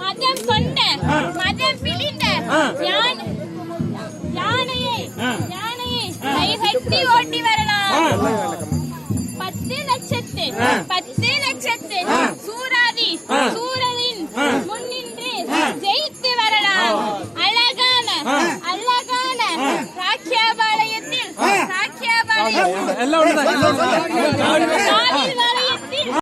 மதம் கொண்ட மதம் பிழிந்த யானையை கைகட்டி ஓட்டி வரலாம். 10 லட்சத்து சூரனின் முன்னின்று ஜெயித்து வரலாம். அழகான ராக்கியாபாளையத்தில்